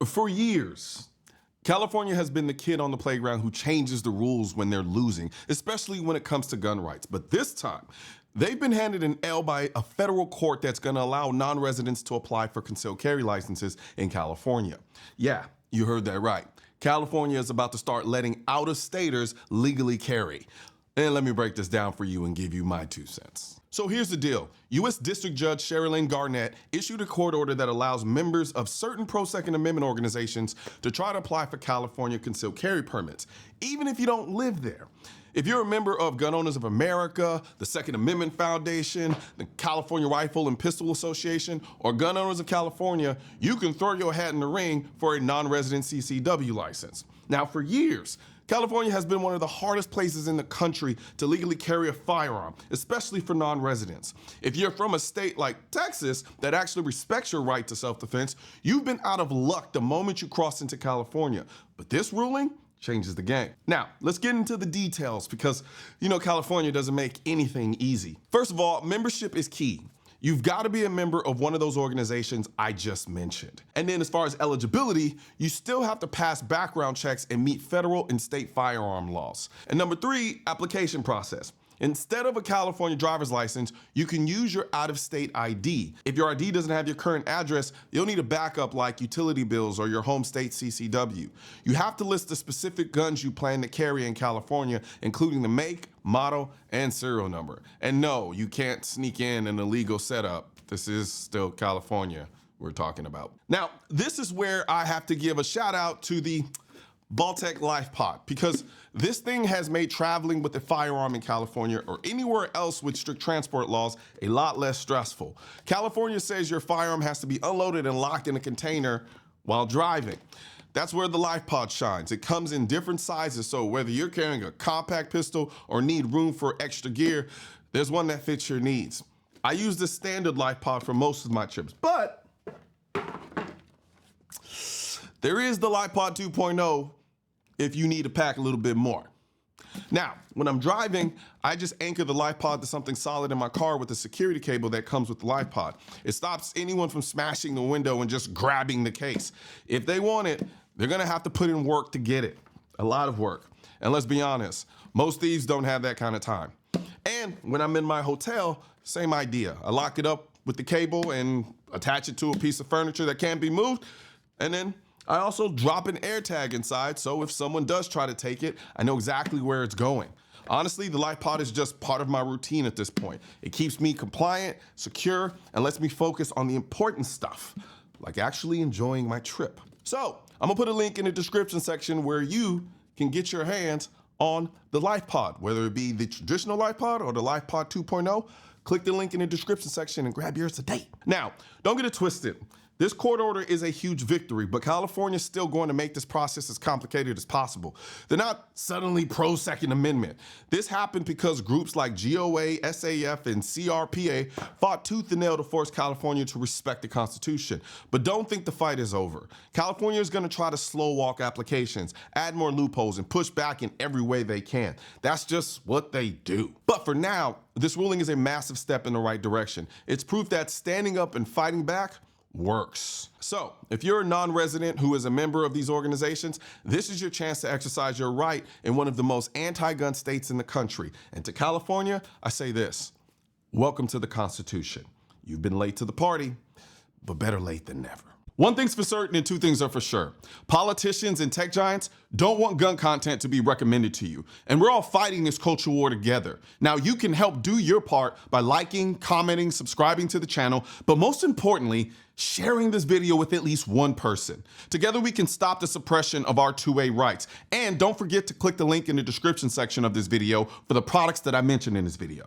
For years, California has been the kid on the playground who changes the rules when they're losing, especially when it comes to gun rights. But this time, they've been handed an L by a federal court that's going to allow non-residents to apply for concealed carry licenses in California. Yeah, you heard that right. California is about to start letting out-of-staters legally carry. And let me break this down for you and give you my 2 cents. So here's the deal. U.S. District Judge Sherilyn Garnett issued a court order that allows members of certain pro-Second Amendment organizations to try to apply for California concealed carry permits, even if you don't live there. If you're a member of Gun Owners of America, the Second Amendment Foundation, the California Rifle and Pistol Association, or Gun Owners of California, you can throw your hat in the ring for a non-resident CCW license. Now, for years, California has been one of the hardest places in the country to legally carry a firearm, especially for non-residents. If you're from a state like Texas that actually respects your right to self-defense, you've been out of luck the moment you cross into California. But this ruling changes the game. Now, let's get into the details because, California doesn't make anything easy. First of all, membership is key. You've got to be a member of one of those organizations I just mentioned. And then as far as eligibility, you still have to pass background checks and meet federal and state firearm laws. And number 3, application process. Instead of a California driver's license, you can use your out-of-state ID. If your ID doesn't have your current address, you'll need a backup like utility bills or your home state CCW. You have to list the specific guns you plan to carry in California, including the make, model, and serial number. And no, you can't sneak in an illegal setup. This is still California we're talking about. Now, this is where I have to give a shout out to the Baltec Lifepod, because this thing has made traveling with a firearm in California or anywhere else with strict transport laws a lot less stressful. California says your firearm has to be unloaded and locked in a container while driving. That's where the Lifepod shines. It comes in different sizes, so whether you're carrying a compact pistol or need room for extra gear, there's one that fits your needs. I use the standard Lifepod for most of my trips, but there is the Lifepod 2.0 if you need to pack a little bit more. Now, when I'm driving, I just anchor the Lifepod to something solid in my car with a security cable that comes with the Lifepod. It stops anyone from smashing the window and just grabbing the case. If they want it, they're gonna have to put in work to get it. A lot of work. And let's be honest, most thieves don't have that kind of time. And when I'm in my hotel, same idea. I lock it up with the cable and attach it to a piece of furniture that can't be moved, and then I also drop an AirTag inside, so if someone does try to take it, I know exactly where it's going. Honestly, the Lifepod is just part of my routine at this point. It keeps me compliant, secure, and lets me focus on the important stuff, like actually enjoying my trip. So, I'm gonna put a link in the description section where you can get your hands on the Lifepod, whether it be the traditional Lifepod or the Lifepod 2.0. Click the link in the description section and grab yours today. Now, don't get it twisted. This court order is a huge victory, but California's still going to make this process as complicated as possible. They're not suddenly pro-Second Amendment. This happened because groups like GOA, SAF, and CRPA fought tooth and nail to force California to respect the Constitution. But don't think the fight is over. California is going to try to slow walk applications, add more loopholes, and push back in every way they can. That's just what they do. But for now, this ruling is a massive step in the right direction. It's proof that standing up and fighting back works. So, if you're a non-resident who is a member of these organizations, this is your chance to exercise your right in one of the most anti-gun states in the country. And to California, I say this: welcome to the Constitution. You've been late to the party, but better late than never. One thing's for certain and 2 things are for sure. Politicians and tech giants don't want gun content to be recommended to you. And we're all fighting this culture war together. Now, you can help do your part by liking, commenting, subscribing to the channel, but most importantly, sharing this video with at least one person. Together, we can stop the suppression of our 2A rights. And don't forget to click the link in the description section of this video for the products that I mentioned in this video.